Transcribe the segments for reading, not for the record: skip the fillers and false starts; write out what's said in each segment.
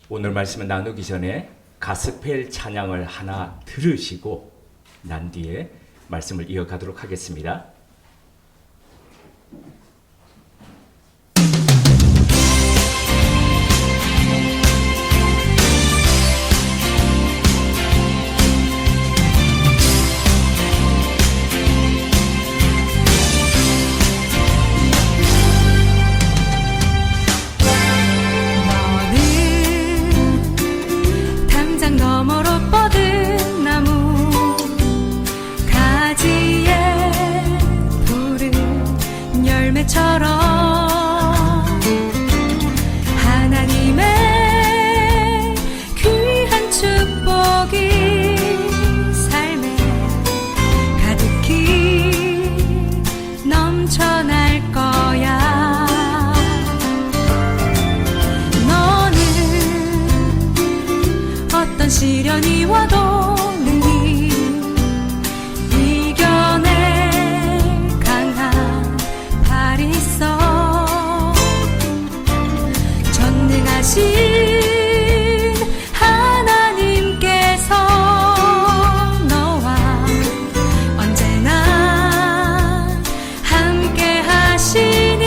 오늘 말씀을 나누기 전에 가스펠 찬양을 하나 들으시고 난 뒤에 말씀을 이어가도록 하겠습니다. 하나님의 귀한 축복이 삶에 가득히 넘쳐날 거야. 너는 어떤 시련이 와도 능히 이겨낼 강한 발이 있어. 전능하신 하나님께서 너와 언제나 함께 하시니.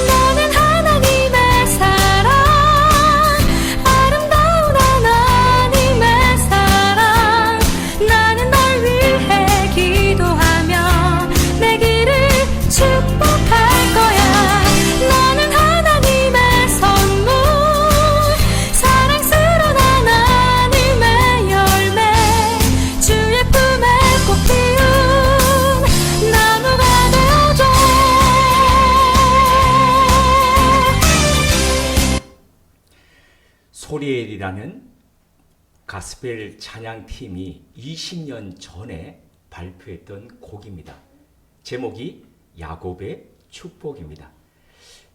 너는 하나님의 사랑, 아름다운 하나님의 사랑. 나는 널 위해 기도하며 내 길을 축복할 거야. 너는 하나님의 선물, 사랑스러운 하나님의 열매, 주의 품에 꽃 피운 나무가 되어줘. 소리엘이라는 가스펠 찬양팀이 20년 전에 발표했던 곡입니다. 제목이 야곱의 축복입니다.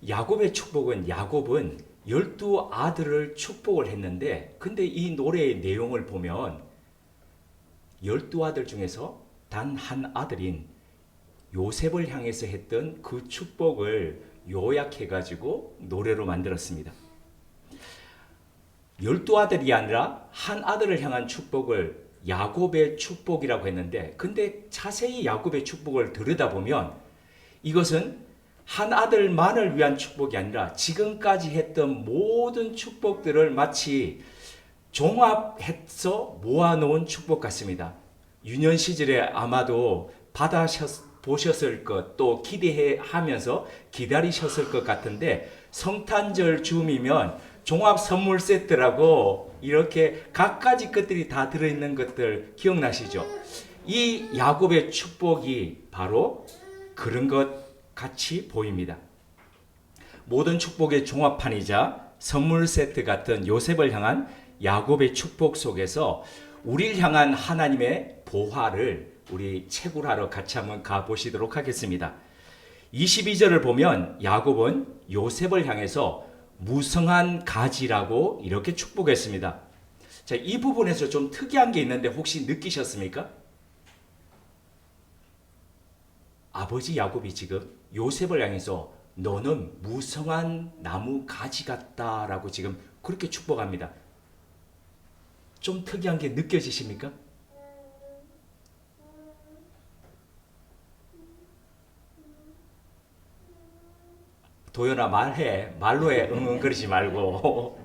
야곱의 축복은, 야곱은 12아들을 축복을 했는데, 근데 이 노래의 내용을 보면 12아들 중에서 단 한 아들인 요셉을 향해서 했던 그 축복을 요약해가지고 노래로 만들었습니다. 12아들이 아니라 한 아들을 향한 축복을 야곱의 축복이라고 했는데, 근데 자세히 야곱의 축복을 들여다보면 이것은 한 아들만을 위한 축복이 아니라 지금까지 했던 모든 축복들을 마치 종합해서 모아놓은 축복 같습니다. 유년 시절에 아마도 보셨을 것, 또 기대하면서 기다리셨을 것 같은데, 성탄절 즈음이면 종합 선물 세트라고 이렇게 갖가지 것들이 다 들어있는 것들 기억나시죠? 이 야곱의 축복이 바로 그런 것 같이 보입니다. 모든 축복의 종합판이자 선물 세트 같은 요셉을 향한 야곱의 축복 속에서 우리를 향한 하나님의 보화를 우리 채굴하러 같이 한번 가보시도록 하겠습니다. 22절을 보면 야곱은 요셉을 향해서 무성한 가지라고 이렇게 축복했습니다. 자, 이 부분에서 좀 특이한 게 있는데 혹시 느끼셨습니까? 아버지 야곱이 지금 요셉을 향해서 너는 무성한 나무 가지 같다라고 지금 그렇게 축복합니다. 좀 특이한 게 느껴지십니까? 도연아, 말해. 말로 해. 응응거리지 말고.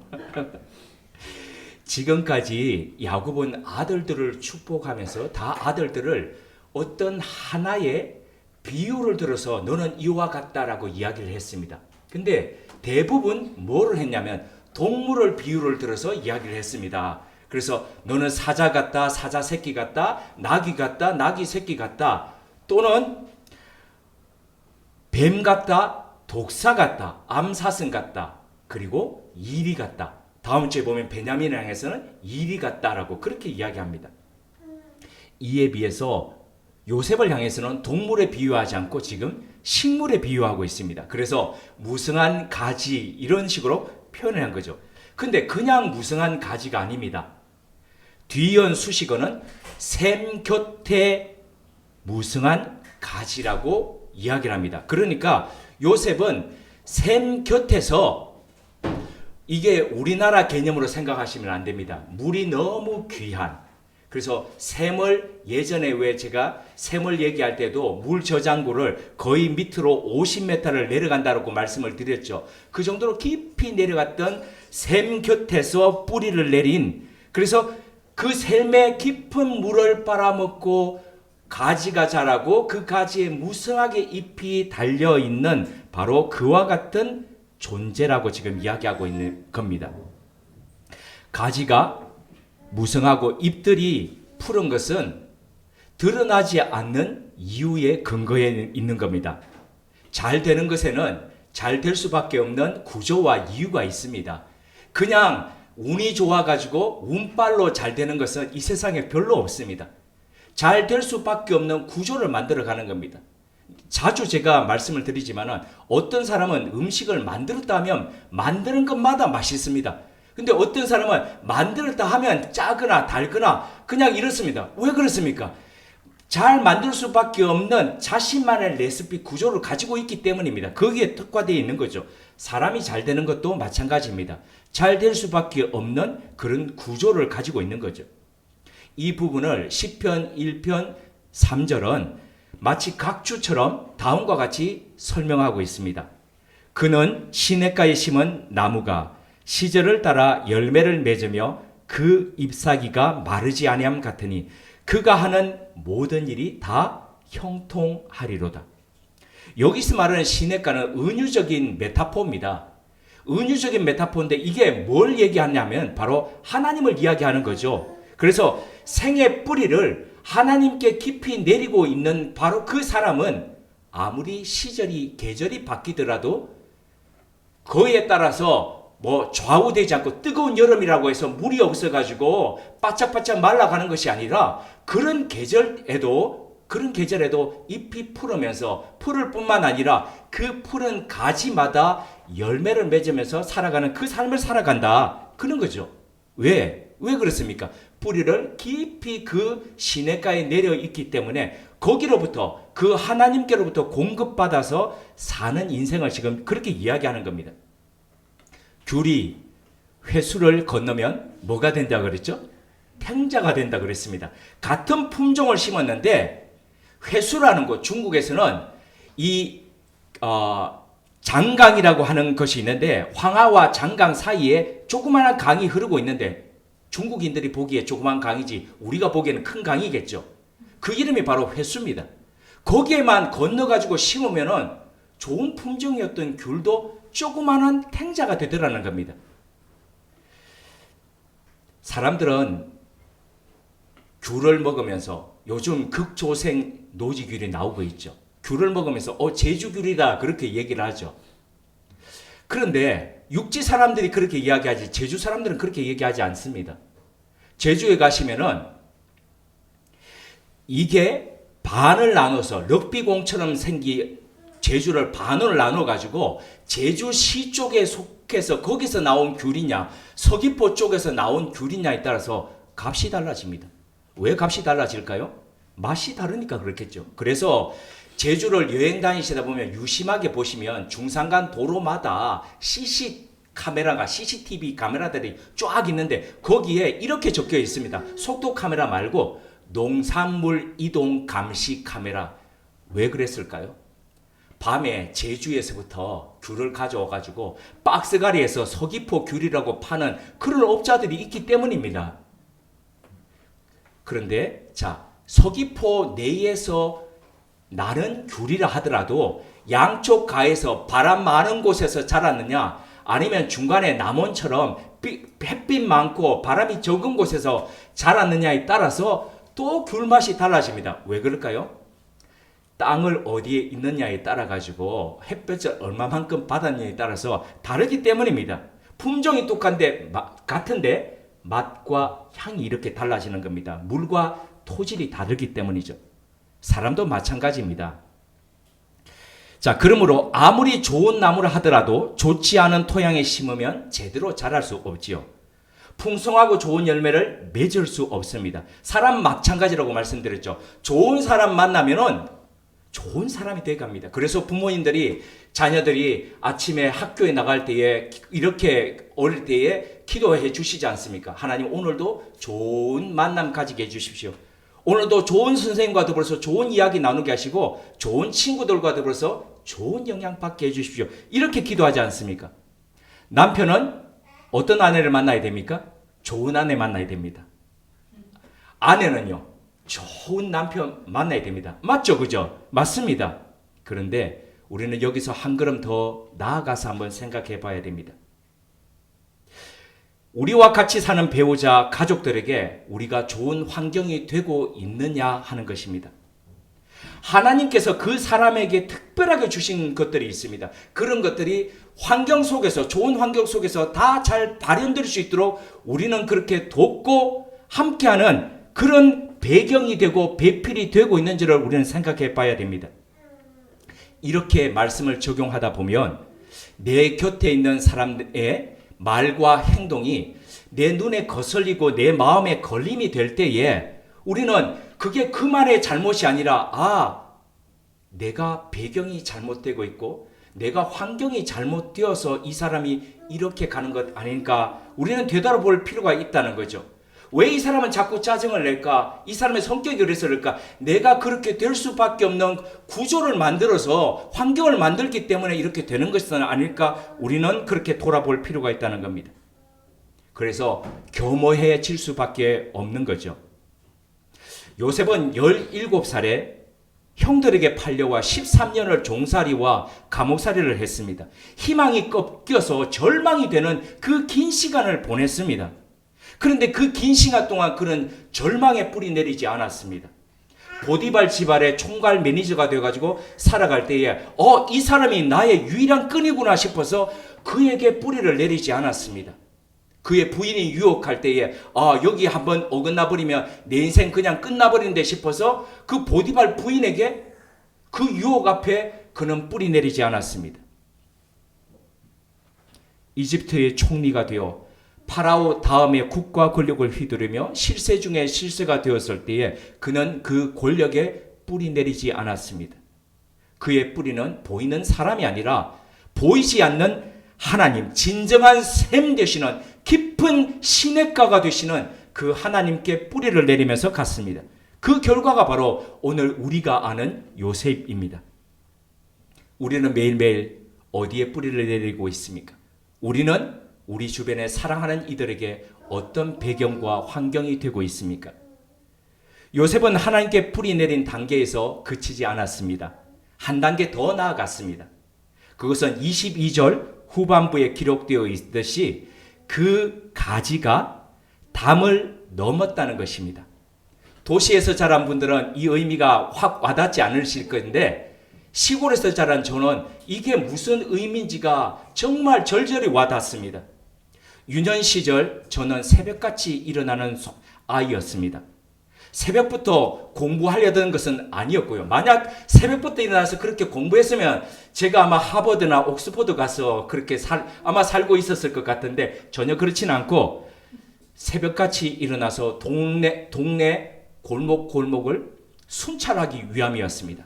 지금까지 야곱은 아들들을 축복하면서 다 아들들을 어떤 하나의 비유를 들어서 너는 이와 같다라고 이야기를 했습니다. 근데 대부분 뭐를 했냐면 동물을 비유를 들어서 이야기를 했습니다. 그래서 너는 사자 같다, 사자 새끼 같다, 나귀 같다, 나귀 새끼 같다, 또는 뱀 같다, 독사 같다, 암사슴 같다, 그리고 이리 같다. 다음 주에 보면 베냐민을 향해서는 이리 같다라고 그렇게 이야기합니다. 이에 비해서 요셉을 향해서는 동물에 비유하지 않고 지금 식물에 비유하고 있습니다. 그래서 무성한 가지 이런 식으로 표현을 한 거죠. 근데 그냥 무성한 가지가 아닙니다. 뒤이은 수식어는 샘 곁에 무성한 가지라고 이야기를 합니다. 그러니까 요셉은 샘 곁에서, 이게 우리나라 개념으로 생각하시면 안 됩니다. 물이 너무 귀한. 그래서 샘을, 예전에 왜 제가 샘을 얘기할 때도 물 저장고를 거의 밑으로 50m를 내려간다고 말씀을 드렸죠. 그 정도로 깊이 내려갔던 샘 곁에서 뿌리를 내린, 그래서 그 샘의 깊은 물을 빨아먹고 가지가 자라고 그 가지에 무성하게 잎이 달려있는 바로 그와 같은 존재라고 지금 이야기하고 있는 겁니다. 가지가 무성하고 잎들이 푸른 것은 드러나지 않는 이유의 근거에 있는 겁니다. 잘 되는 것에는 잘 될 수밖에 없는 구조와 이유가 있습니다. 그냥 운이 좋아가지고 운빨로 잘 되는 것은 이 세상에 별로 없습니다. 잘 될 수밖에 없는 구조를 만들어가는 겁니다. 자주 제가 말씀을 드리지만은 어떤 사람은 음식을 만들었다 하면 만드는 것마다 맛있습니다. 근데 어떤 사람은 만들었다 하면 짜거나 달거나 그냥 이렇습니다. 왜 그렇습니까? 잘 만들 수밖에 없는 자신만의 레시피 구조를 가지고 있기 때문입니다. 거기에 특화되어 있는 거죠. 사람이 잘 되는 것도 마찬가지입니다. 잘 될 수밖에 없는 그런 구조를 가지고 있는 거죠. 이 부분을 시편 1편 3절은 마치 각주처럼 다음과 같이 설명하고 있습니다. 그는 시냇가에 심은 나무가 시절을 따라 열매를 맺으며 그 잎사귀가 마르지 아니함 같으니 그가 하는 모든 일이 다 형통하리로다. 여기서 말하는 시냇가는 은유적인 메타포입니다. 은유적인 메타포인데 이게 뭘 얘기하냐면 바로 하나님을 이야기하는 거죠. 그래서 생의 뿌리를 하나님께 깊이 내리고 있는 바로 그 사람은 아무리 시절이 계절이 바뀌더라도 그에 따라서 뭐 좌우되지 않고 뜨거운 여름이라고 해서 물이 없어가지고 바짝바짝 말라가는 것이 아니라 그런 계절에도 잎이 푸르면서 푸를 뿐만 아니라 그 푸른 가지마다 열매를 맺으면서 살아가는 그 삶을 살아간다. 그런 거죠. 왜 그렇습니까? 뿌리를 깊이 그 시냇가에 내려 있기 때문에 거기로부터 그 하나님께로부터 공급받아서 사는 인생을 지금 그렇게 이야기하는 겁니다. 귤이 회수를 건너면 뭐가 된다 그랬죠? 탱자가 된다 그랬습니다. 같은 품종을 심었는데 회수라는 것, 중국에서는 이 장강이라고 하는 것이 있는데 황하와 장강 사이에 조그마한 강이 흐르고 있는데 중국인들이 보기에 조그만 강이지 우리가 보기에는 큰 강이겠죠. 그 이름이 바로 회수입니다. 거기에만 건너가지고 심으면은 좋은 품종이었던 귤도 조그마한 탱자가 되더라는 겁니다. 사람들은 귤을 먹으면서 요즘 극조생 노지귤이 나오고 있죠. 귤을 먹으면서 제주귤이다 그렇게 얘기를 하죠. 그런데 육지 사람들이 그렇게 이야기하지 제주 사람들은 그렇게 얘기하지 않습니다. 제주에 가시면은 이게 반을 나눠서 럭비공처럼 생긴 제주를 반으로 나눠 가지고 제주시 쪽에 속해서 거기서 나온 귤이냐 서귀포 쪽에서 나온 귤이냐에 따라서 값이 달라집니다. 왜 값이 달라질까요? 맛이 다르니까 그렇겠죠. 그래서 제주를 여행 다니시다 보면 유심하게 보시면 중산간 도로마다 CCTV 카메라들이 쫙 있는데 거기에 이렇게 적혀 있습니다. 속도 카메라 말고 농산물 이동 감시 카메라. 왜 그랬을까요? 밤에 제주에서부터 귤을 가져와 가지고 박스가리에서 서귀포 귤이라고 파는 그런 업자들이 있기 때문입니다. 그런데 서귀포 내에서 나는 귤이라 하더라도 양쪽 가에서 바람 많은 곳에서 자랐느냐 아니면 중간에 남원처럼 햇빛 많고 바람이 적은 곳에서 자랐느냐에 따라서 또 귤 맛이 달라집니다. 왜 그럴까요? 땅을 어디에 있느냐에 따라 가지고 햇볕을 얼마만큼 받았느냐에 따라서 다르기 때문입니다. 품종이 같은데 맛과 향이 이렇게 달라지는 겁니다. 물과 토질이 다르기 때문이죠. 사람도 마찬가지입니다. 그러므로 아무리 좋은 나무를 하더라도 좋지 않은 토양에 심으면 제대로 자랄 수 없지요. 풍성하고 좋은 열매를 맺을 수 없습니다. 사람 마찬가지라고 말씀드렸죠. 좋은 사람 만나면은 좋은 사람이 돼갑니다. 그래서 부모님들이 자녀들이 아침에 학교에 나갈 때에 이렇게 어릴 때에 기도해 주시지 않습니까? 하나님 오늘도 좋은 만남 가지게 해주십시오. 오늘도 좋은 선생님과 더불어서 좋은 이야기 나누게 하시고 좋은 친구들과 더불어서 좋은 영향 받게 해주십시오. 이렇게 기도하지 않습니까? 남편은 어떤 아내를 만나야 됩니까? 좋은 아내 만나야 됩니다. 아내는요, 좋은 남편 만나야 됩니다. 맞죠? 그죠? 맞습니다. 그런데 우리는 여기서 한 걸음 더 나아가서 한번 생각해 봐야 됩니다. 우리와 같이 사는 배우자, 가족들에게 우리가 좋은 환경이 되고 있느냐 하는 것입니다. 하나님께서 그 사람에게 특별하게 주신 것들이 있습니다. 그런 것들이 환경 속에서, 좋은 환경 속에서 다 잘 발현될 수 있도록 우리는 그렇게 돕고 함께하는 그런 배경이 되고 배필이 되고 있는지를 우리는 생각해 봐야 됩니다. 이렇게 말씀을 적용하다 보면 내 곁에 있는 사람의 말과 행동이 내 눈에 거슬리고 내 마음에 걸림이 될 때에 우리는 그게 그 말의 잘못이 아니라 내가 배경이 잘못되고 있고 내가 환경이 잘못되어서 이 사람이 이렇게 가는 것 아닌가 우리는 되돌아볼 필요가 있다는 거죠. 왜 이 사람은 자꾸 짜증을 낼까? 이 사람의 성격이 그래서 그럴까? 내가 그렇게 될 수밖에 없는 구조를 만들어서 환경을 만들기 때문에 이렇게 되는 것은 아닐까? 우리는 그렇게 돌아볼 필요가 있다는 겁니다. 그래서 겸허해질 수밖에 없는 거죠. 요셉은 17살에 형들에게 팔려와 13년을 종살이와 감옥살이를 했습니다. 희망이 꺾여서 절망이 되는 그 긴 시간을 보냈습니다. 그런데 그 긴 시간 동안 그는 절망의 뿌리 내리지 않았습니다. 보디발 집안의 총괄 매니저가 되어가지고 살아갈 때에 이 사람이 나의 유일한 끈이구나 싶어서 그에게 뿌리를 내리지 않았습니다. 그의 부인이 유혹할 때에 여기 한번 어긋나 버리면 내 인생 그냥 끝나버린다 싶어서 그 보디발 부인에게 그 유혹 앞에 그는 뿌리 내리지 않았습니다. 이집트의 총리가 되어 파라오 다음에 국가 권력을 휘두르며 실세 중에 실세가 되었을 때에 그는 그 권력에 뿌리 내리지 않았습니다. 그의 뿌리는 보이는 사람이 아니라 보이지 않는 하나님, 진정한 샘 되시는 깊은 시냇가가 되시는 그 하나님께 뿌리를 내리면서 갔습니다. 그 결과가 바로 오늘 우리가 아는 요셉입니다. 우리는 매일매일 어디에 뿌리를 내리고 있습니까? 우리는 우리 주변에 사랑하는 이들에게 어떤 배경과 환경이 되고 있습니까? 요셉은 하나님께 뿌리 내린 단계에서 그치지 않았습니다. 한 단계 더 나아갔습니다. 그것은 22절 후반부에 기록되어 있듯이 그 가지가 담을 넘었다는 것입니다. 도시에서 자란 분들은 이 의미가 확 와닿지 않으실 건데 시골에서 자란 저는 이게 무슨 의미인지가 정말 절절히 와닿습니다. 유년 시절 저는 새벽같이 일어나는 아이였습니다. 새벽부터 공부하려던 것은 아니었고요. 만약 새벽부터 일어나서 그렇게 공부했으면 제가 아마 하버드나 옥스퍼드 가서 그렇게 아마 살고 있었을 것 같은데 전혀 그렇지는 않고 새벽같이 일어나서 동네 골목을 순찰하기 위함이었습니다.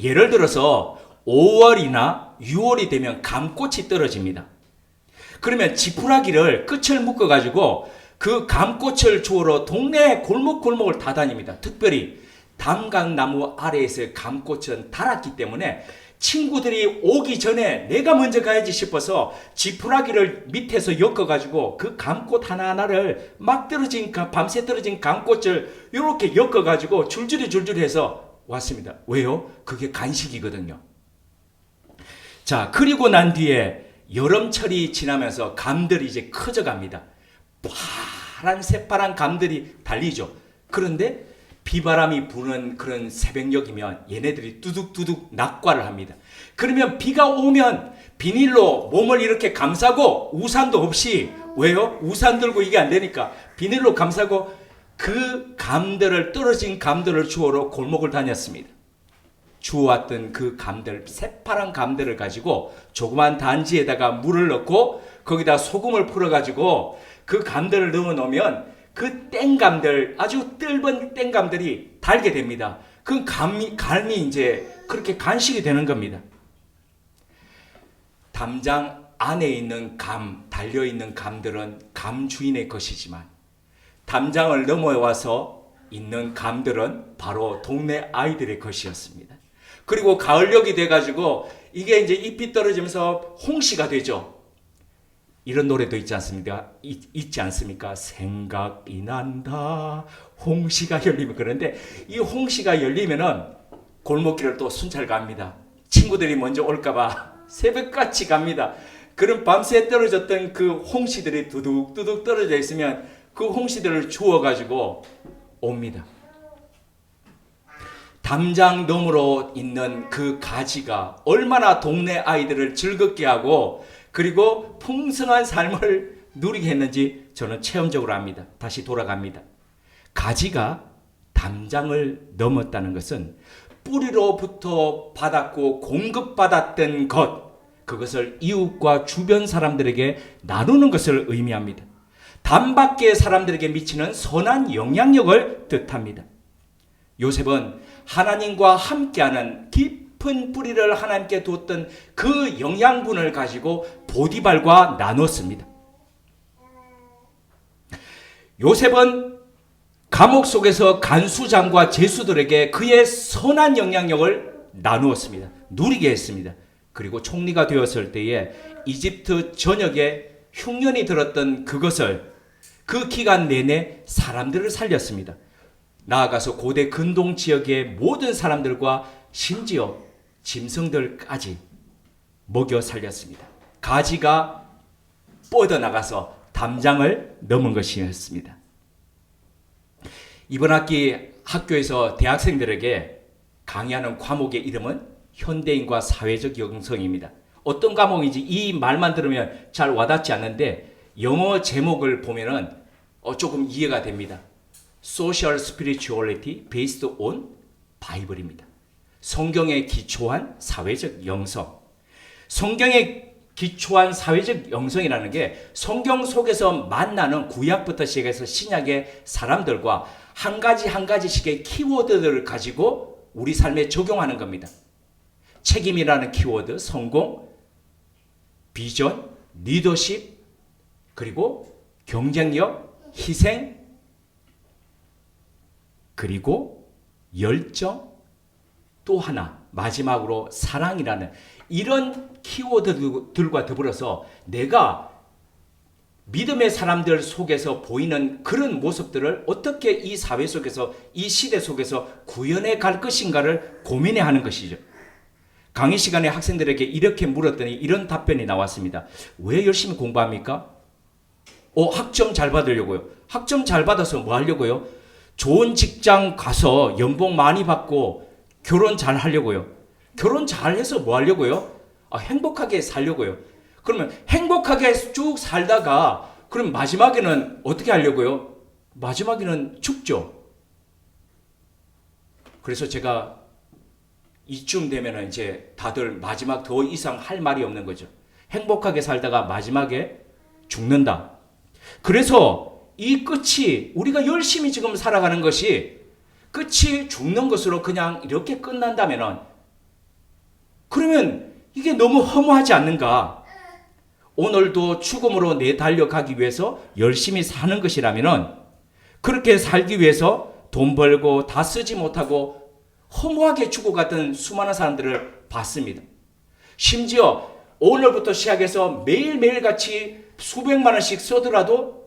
예를 들어서 5월이나 6월이 되면 감꽃이 떨어집니다. 그러면 지푸라기를 끝을 묶어가지고 그 감꽃을 주우러 동네 골목을 다 다닙니다. 특별히 담강나무 아래에서 감꽃은 달았기 때문에 친구들이 오기 전에 내가 먼저 가야지 싶어서 지푸라기를 밑에서 엮어가지고 그 감꽃 하나하나를 밤새 떨어진 감꽃을 이렇게 엮어가지고 줄줄이 해서 왔습니다. 왜요? 그게 간식이거든요. 자, 그리고 난 뒤에 여름철이 지나면서 감들이 이제 커져갑니다. 새파란 감들이 달리죠. 그런데 비바람이 부는 그런 새벽녘이면 얘네들이 뚜둑뚜둑 낙과를 합니다. 그러면 비가 오면 비닐로 몸을 이렇게 감싸고 우산도 없이 왜요? 우산 들고 이게 안 되니까 비닐로 감싸고 그 떨어진 감들을 주우러 골목을 다녔습니다. 주워왔던 그 감들, 새파란 감들을 가지고 조그만 단지에다가 물을 넣고 거기다 소금을 풀어가지고 그 감들을 넣어 놓으면 그 땡감들, 아주 뜰번 땡감들이 달게 됩니다. 그 감이 이제 그렇게 간식이 되는 겁니다. 담장 안에 있는 달려있는 감들은 감 주인의 것이지만 담장을 넘어와서 있는 감들은 바로 동네 아이들의 것이었습니다. 그리고 가을녘이 돼가지고 이게 이제 잎이 떨어지면서 홍시가 되죠. 이런 노래도 있지 않습니까? 있지 않습니까? 생각이 난다. 홍시가 열리면. 그런데 이 홍시가 열리면은 골목길을 또 순찰 갑니다. 친구들이 먼저 올까봐 새벽같이 갑니다. 그럼 밤새 떨어졌던 그 홍시들이 두둑두둑 떨어져 있으면 그 홍시들을 주워가지고 옵니다. 담장 너머로 있는 그 가지가 얼마나 동네 아이들을 즐겁게 하고 그리고 풍성한 삶을 누리게 했는지 저는 체험적으로 압니다. 다시 돌아갑니다. 가지가 담장을 넘었다는 것은 뿌리로부터 받았고 공급받았던 것, 그것을 이웃과 주변 사람들에게 나누는 것을 의미합니다. 담 밖의 사람들에게 미치는 선한 영향력을 뜻합니다. 요셉은 하나님과 함께하는 깊은 뿌리를 하나님께 두었던 그 영양분을 가지고 보디발과 나눴습니다. 요셉은 감옥 속에서 간수장과 제수들에게 그의 선한 영향력을 나누었습니다. 누리게 했습니다. 그리고 총리가 되었을 때에 이집트 전역에 흉년이 들었던 그것을 그 기간 내내 사람들을 살렸습니다. 나아가서 고대 근동 지역의 모든 사람들과 심지어 짐승들까지 먹여 살렸습니다. 가지가 뻗어나가서 담장을 넘은 것이었습니다. 이번 학기 학교에서 대학생들에게 강의하는 과목의 이름은 현대인과 사회적 영성입니다. 어떤 과목인지 이 말만 들으면 잘 와닿지 않는데 영어 제목을 보면은 조금 이해가 됩니다. Social Spirituality Based on Bible입니다. 성경에 기초한 사회적 영성. 성경에 기초한 사회적 영성이라는 게 성경 속에서 만나는 구약부터 시작해서 신약의 사람들과 한 가지씩의 키워드들을 가지고 우리 삶에 적용하는 겁니다. 책임이라는 키워드, 성공, 비전, 리더십, 그리고 경쟁력, 희생, 그리고 열정, 또 하나 마지막으로 사랑이라는 이런 키워드들과 더불어서 내가 믿음의 사람들 속에서 보이는 그런 모습들을 어떻게 이 사회 속에서 이 시대 속에서 구현해 갈 것인가를 고민해 하는 것이죠. 강의 시간에 학생들에게 이렇게 물었더니 이런 답변이 나왔습니다. 왜 열심히 공부합니까? 학점 잘 받으려고요. 학점 잘 받아서 뭐 하려고요? 좋은 직장 가서 연봉 많이 받고 결혼 잘 하려고요. 결혼 잘 해서 뭐 하려고요? 행복하게 살려고요. 그러면 행복하게 쭉 살다가 그럼 마지막에는 어떻게 하려고요? 마지막에는 죽죠. 그래서 제가 이쯤 되면은 이제 다들 마지막 더 이상 할 말이 없는 거죠. 행복하게 살다가 마지막에 죽는다. 그래서 이 끝이 우리가 열심히 지금 살아가는 것이 끝이 죽는 것으로 그냥 이렇게 끝난다면은 그러면 이게 너무 허무하지 않는가? 오늘도 죽음으로 내달려가기 위해서 열심히 사는 것이라면은 그렇게 살기 위해서 돈 벌고 다 쓰지 못하고 허무하게 죽어갔던 수많은 사람들을 봤습니다. 심지어 오늘부터 시작해서 매일매일 같이 수백만 원씩 쓰더라도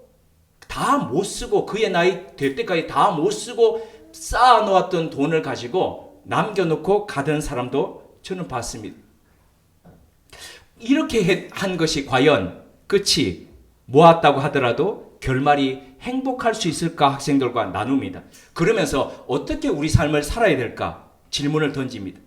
다 못 쓰고 그의 나이 될 때까지 다 못 쓰고 쌓아놓았던 돈을 가지고 남겨놓고 가던 사람도 저는 봤습니다. 이렇게 한 것이 과연 끝이 모았다고 하더라도 결말이 행복할 수 있을까 학생들과 나눕니다. 그러면서 어떻게 우리 삶을 살아야 될까 질문을 던집니다.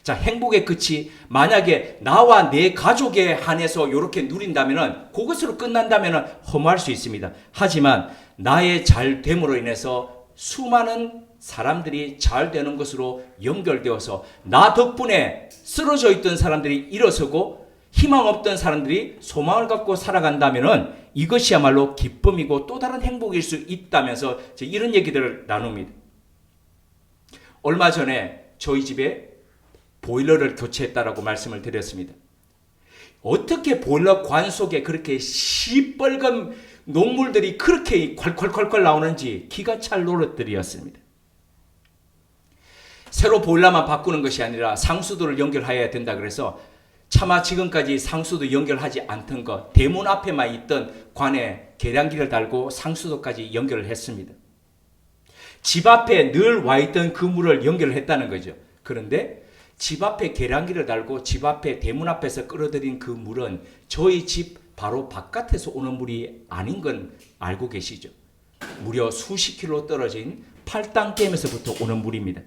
자, 행복의 끝이 만약에 나와 내 가족에 한해서 이렇게 누린다면 그것으로 끝난다면 허무할 수 있습니다. 하지만 나의 잘됨으로 인해서 수많은 사람들이 잘 되는 것으로 연결되어서 나 덕분에 쓰러져 있던 사람들이 일어서고 희망 없던 사람들이 소망을 갖고 살아간다면 이것이야말로 기쁨이고 또 다른 행복일 수 있다면서 이런 얘기들을 나눕니다. 얼마 전에 저희 집에 보일러를 교체했다라고 말씀을 드렸습니다. 어떻게 보일러 관 속에 그렇게 시뻘건 녹물들이 그렇게 콸콸콸콸 나오는지 기가 찰 노릇들이었습니다. 새로 보일러만 바꾸는 것이 아니라 상수도를 연결해야 된다 그래서 차마 지금까지 상수도 연결하지 않던 것, 대문 앞에만 있던 관에 계량기를 달고 상수도까지 연결을 했습니다. 집 앞에 늘 와 있던 그 물을 연결을 했다는 거죠. 그런데 집 앞에 계량기를 달고 집 앞에 대문 앞에서 끌어들인 그 물은 저희 집 바로 바깥에서 오는 물이 아닌 건 알고 계시죠? 무려 수십 킬로 떨어진 팔당댐에서부터 오는 물입니다.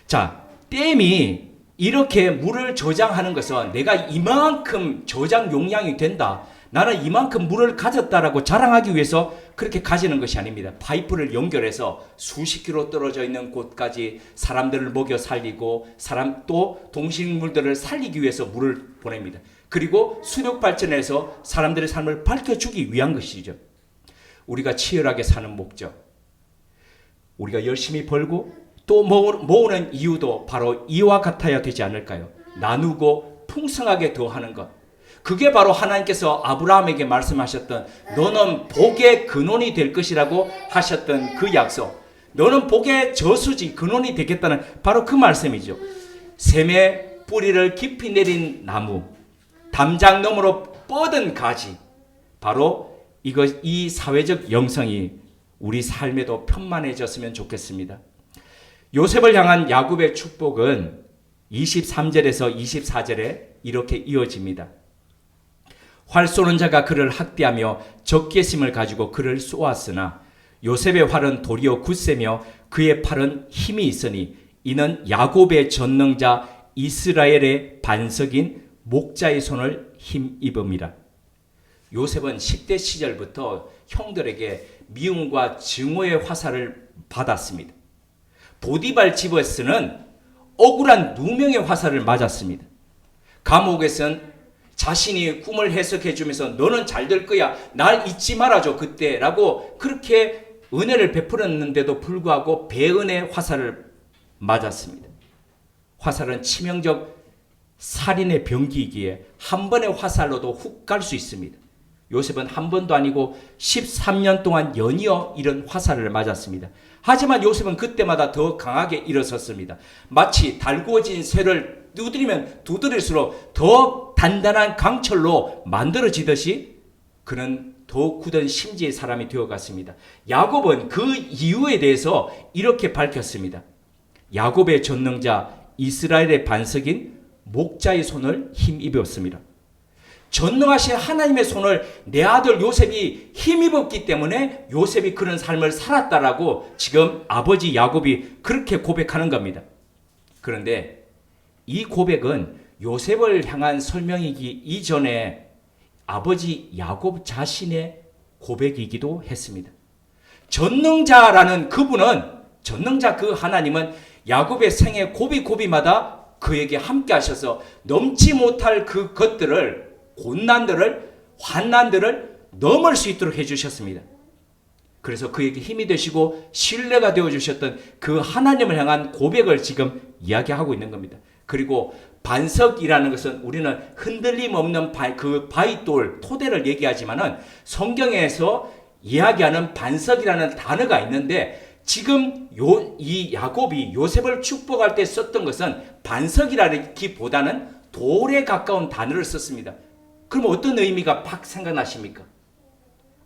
자, 댐이 이렇게 물을 저장하는 것은 내가 이만큼 저장 용량이 된다, 나는 이만큼 물을 가졌다라고 자랑하기 위해서 그렇게 가지는 것이 아닙니다. 파이프를 연결해서 수십 킬로 떨어져 있는 곳까지 사람들을 먹여 살리고 또 동식물들을 살리기 위해서 물을 보냅니다. 그리고 수력 발전해서 사람들의 삶을 밝혀주기 위한 것이죠. 우리가 치열하게 사는 목적, 우리가 열심히 벌고 또 모으는 이유도 바로 이와 같아야 되지 않을까요? 나누고 풍성하게 더하는 것. 그게 바로 하나님께서 아브라함에게 말씀하셨던 너는 복의 근원이 될 것이라고 하셨던 그 약속. 너는 복의 저수지 근원이 되겠다는 바로 그 말씀이죠. 샘의 뿌리를 깊이 내린 나무, 담장 너머로 뻗은 가지. 바로 이 사회적 영성이 우리 삶에도 편만해졌으면 좋겠습니다. 요셉을 향한 야곱의 축복은 23절에서 24절에 이렇게 이어집니다. 활 쏘는 자가 그를 학대하며 적개심을 가지고 그를 쏘았으나 요셉의 활은 도리어 굳세며 그의 팔은 힘이 있으니 이는 야곱의 전능자 이스라엘의 반석인 목자의 손을 힘입음이라. 요셉은 10대 시절부터 형들에게 미움과 증오의 화살을 받았습니다. 보디발 집에서는 억울한 누명의 화살을 맞았습니다. 감옥에서는 자신이 꿈을 해석해 주면서 너는 잘 될 거야, 날 잊지 말아줘 그때라고 그렇게 은혜를 베풀었는데도 불구하고 배은의 화살을 맞았습니다. 화살은 치명적 살인의 병기이기에 한 번의 화살로도 훅 갈 수 있습니다. 요셉은 한 번도 아니고 13년 동안 연이어 이런 화살을 맞았습니다. 하지만 요셉은 그때마다 더 강하게 일어섰습니다. 마치 달구어진 쇠를 두드릴수록 더 단단한 강철로 만들어지듯이 그는 더 굳은 심지의 사람이 되어갔습니다. 야곱은 그 이유에 대해서 이렇게 밝혔습니다. 야곱의 전능자 이스라엘의 반석인 목자의 손을 힘입었습니다. 전능하신 하나님의 손을 내 아들 요셉이 힘입었기 때문에 요셉이 그런 삶을 살았다라고 지금 아버지 야곱이 그렇게 고백하는 겁니다. 그런데 이 고백은 요셉을 향한 설명이기 이전에 아버지 야곱 자신의 고백이기도 했습니다. 전능자라는 그분은, 전능자 그 하나님은 야곱의 생애 고비고비마다 그에게 함께 하셔서 넘지 못할 그 것들을, 고난들을, 환난들을 넘을 수 있도록 해주셨습니다. 그래서 그에게 힘이 되시고 신뢰가 되어주셨던 그 하나님을 향한 고백을 지금 이야기하고 있는 겁니다. 그리고 반석이라는 것은 우리는 흔들림 없는 그 바위돌, 토대를 얘기하지만은 성경에서 이야기하는 반석이라는 단어가 있는데 지금 이 야곱이 요셉을 축복할 때 썼던 것은 반석이라기보다는 돌에 가까운 단어를 썼습니다. 그럼 어떤 의미가 팍 생각나십니까?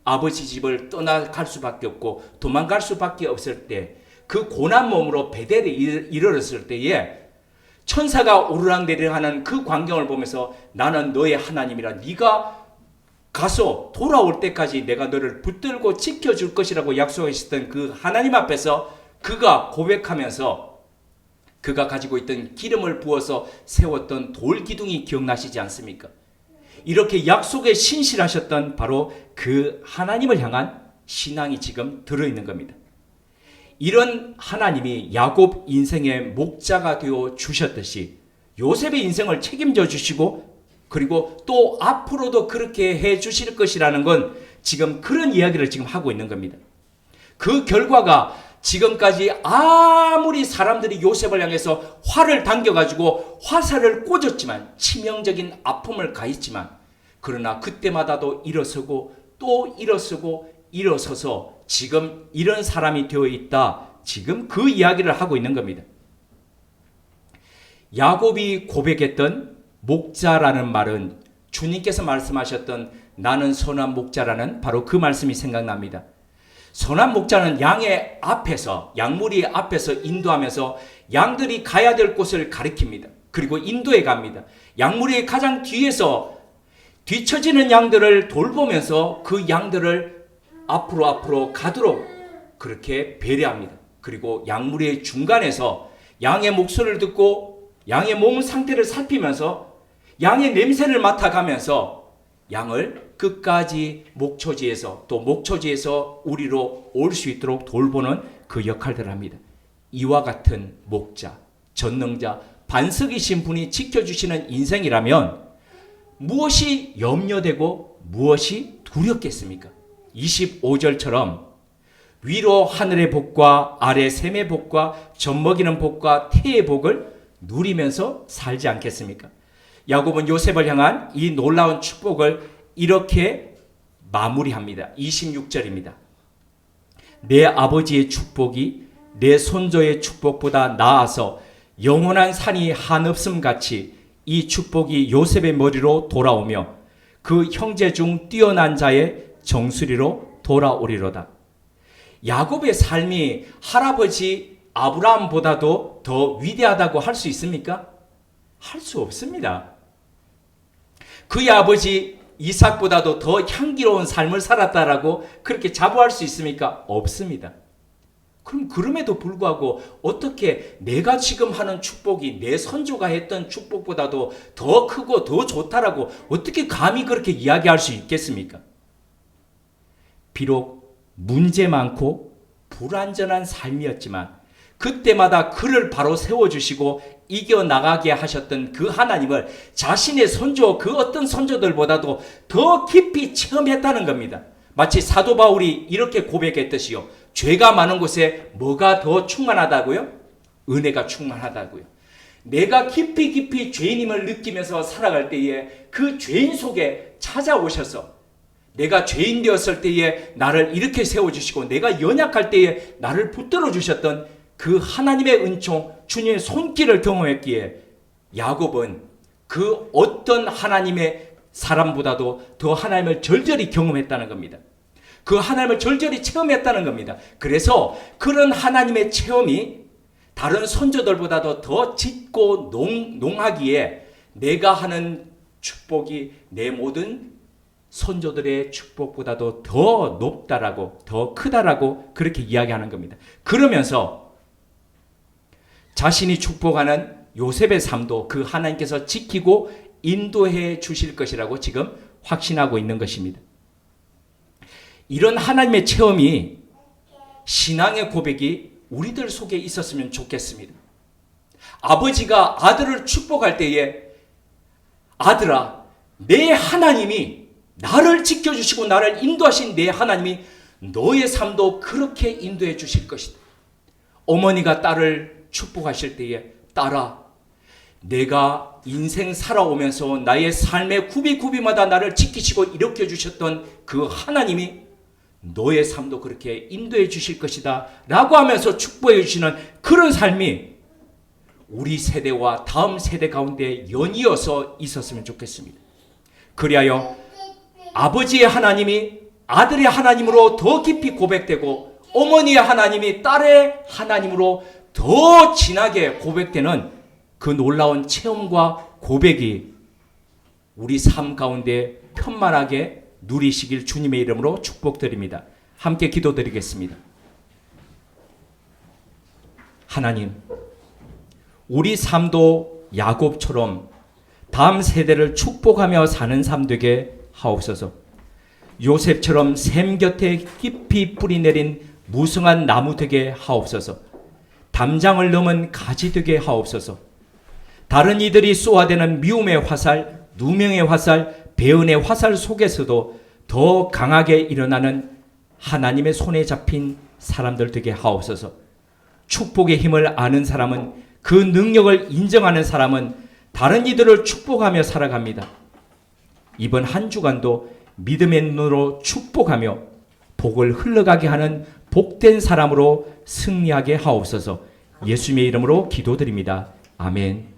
아버지 집을 떠나갈 수밖에 없고 도망갈 수밖에 없을 때, 그 고난 몸으로 베델에 이르렀을 때에 천사가 오르락내리락 하는 그 광경을 보면서 나는 너의 하나님이라, 네가 가서 돌아올 때까지 내가 너를 붙들고 지켜줄 것이라고 약속하셨던 그 하나님 앞에서 그가 고백하면서 그가 가지고 있던 기름을 부어서 세웠던 돌기둥이 기억나시지 않습니까? 이렇게 약속에 신실하셨던 바로 그 하나님을 향한 신앙이 지금 들어있는 겁니다. 이런 하나님이 야곱 인생의 목자가 되어 주셨듯이 요셉의 인생을 책임져 주시고 그리고 또 앞으로도 그렇게 해 주실 것이라는 건 지금 그런 이야기를 지금 하고 있는 겁니다. 그 결과가 지금까지 아무리 사람들이 요셉을 향해서 활을 당겨가지고 화살을 꽂았지만 치명적인 아픔을 가했지만 그러나 그때마다도 일어서고 또 일어서고 일어서서 지금 이런 사람이 되어 있다. 지금 그 이야기를 하고 있는 겁니다. 야곱이 고백했던 목자라는 말은 주님께서 말씀하셨던 나는 선한 목자라는 바로 그 말씀이 생각납니다. 선한 목자는 양의 앞에서 양무리 앞에서 인도하면서 양들이 가야 될 곳을 가리킵니다. 그리고 인도해 갑니다. 양무리의 가장 뒤에서 뒤처지는 양들을 돌보면서 그 양들을 앞으로 가도록 그렇게 배려합니다. 그리고 양무리의 중간에서 양의 목소리를 듣고 양의 몸 상태를 살피면서 양의 냄새를 맡아가면서 양을 끝까지 목초지에서 또 목초지에서 우리로 올 수 있도록 돌보는 그 역할들을 합니다. 이와 같은 목자, 전능자, 반석이신 분이 지켜주시는 인생이라면 무엇이 염려되고 무엇이 두렵겠습니까? 25절처럼 위로 하늘의 복과 아래 샘의 복과 젖먹이는 복과 태의 복을 누리면서 살지 않겠습니까? 야곱은 요셉을 향한 이 놀라운 축복을 이렇게 마무리합니다. 26절입니다. 내 아버지의 축복이 내 손조의 축복보다 나아서 영원한 산이 한없음 같이 이 축복이 요셉의 머리로 돌아오며 그 형제 중 뛰어난 자의 정수리로 돌아오리로다. 야곱의 삶이 할아버지 아브라함보다도 더 위대하다고 할 수 있습니까? 할 수 없습니다. 그의 아버지 이삭보다도 더 향기로운 삶을 살았다라고 그렇게 자부할 수 있습니까? 없습니다. 그럼 그럼에도 불구하고 어떻게 내가 지금 하는 축복이 내 선조가 했던 축복보다도 더 크고 더 좋다라고 어떻게 감히 그렇게 이야기할 수 있겠습니까? 비록 문제 많고 불완전한 삶이었지만 그때마다 그를 바로 세워주시고 이겨나가게 하셨던 그 하나님을 자신의 선조 그 어떤 선조들보다도 더 깊이 체험했다는 겁니다. 마치 사도 바울이 이렇게 고백했듯이요. 죄가 많은 곳에 뭐가 더 충만하다고요? 은혜가 충만하다고요. 내가 깊이 죄인임을 느끼면서 살아갈 때에 그 죄인 속에 찾아오셔서 내가 죄인 되었을 때에 나를 이렇게 세워주시고 내가 연약할 때에 나를 붙들어 주셨던 그 하나님의 은총, 주님의 손길을 경험했기에 야곱은 그 어떤 하나님의 사람보다도 더 하나님을 절절히 경험했다는 겁니다. 그 하나님을 절절히 체험했다는 겁니다. 그래서 그런 하나님의 체험이 다른 선조들보다도 더 짙고 농하기에 내가 하는 축복이 내 모든 선조들의 축복보다도 더 높다라고 더 크다라고 그렇게 이야기하는 겁니다. 그러면서 자신이 축복하는 요셉의 삶도 그 하나님께서 지키고 인도해 주실 것이라고 지금 확신하고 있는 것입니다. 이런 하나님의 체험이 신앙의 고백이 우리들 속에 있었으면 좋겠습니다. 아버지가 아들을 축복할 때에 아들아, 내 하나님이 나를 지켜주시고 나를 인도하신 내 하나님이 너의 삶도 그렇게 인도해 주실 것이다. 어머니가 딸을 축복하실 때에 딸아, 내가 인생 살아오면서 나의 삶의 구비마다 나를 지키시고 일으켜 주셨던 그 하나님이 너의 삶도 그렇게 인도해 주실 것이다 라고 하면서 축복해 주시는 그런 삶이 우리 세대와 다음 세대 가운데 연이어서 있었으면 좋겠습니다. 그리하여 아버지의 하나님이 아들의 하나님으로 더 깊이 고백되고 어머니의 하나님이 딸의 하나님으로 더 진하게 고백되는 그 놀라운 체험과 고백이 우리 삶 가운데 편만하게 누리시길 주님의 이름으로 축복드립니다. 함께 기도드리겠습니다. 하나님, 우리 삶도 야곱처럼 다음 세대를 축복하며 사는 삶 되게 하옵소서. 요셉처럼 샘 곁에 깊이 뿌리 내린 무성한 나무 되게 하옵소서. 담장을 넘은 가지 되게 하옵소서. 다른 이들이 쏘아대는 미움의 화살, 누명의 화살, 배은의 화살 속에서도 더 강하게 일어나는 하나님의 손에 잡힌 사람들 되게 하옵소서. 축복의 힘을 아는 사람은, 그 능력을 인정하는 사람은 다른 이들을 축복하며 살아갑니다. 이번 한 주간도 믿음의 눈으로 축복하며 복을 흘러가게 하는 복된 사람으로 승리하게 하옵소서. 예수님의 이름으로 기도드립니다. 아멘.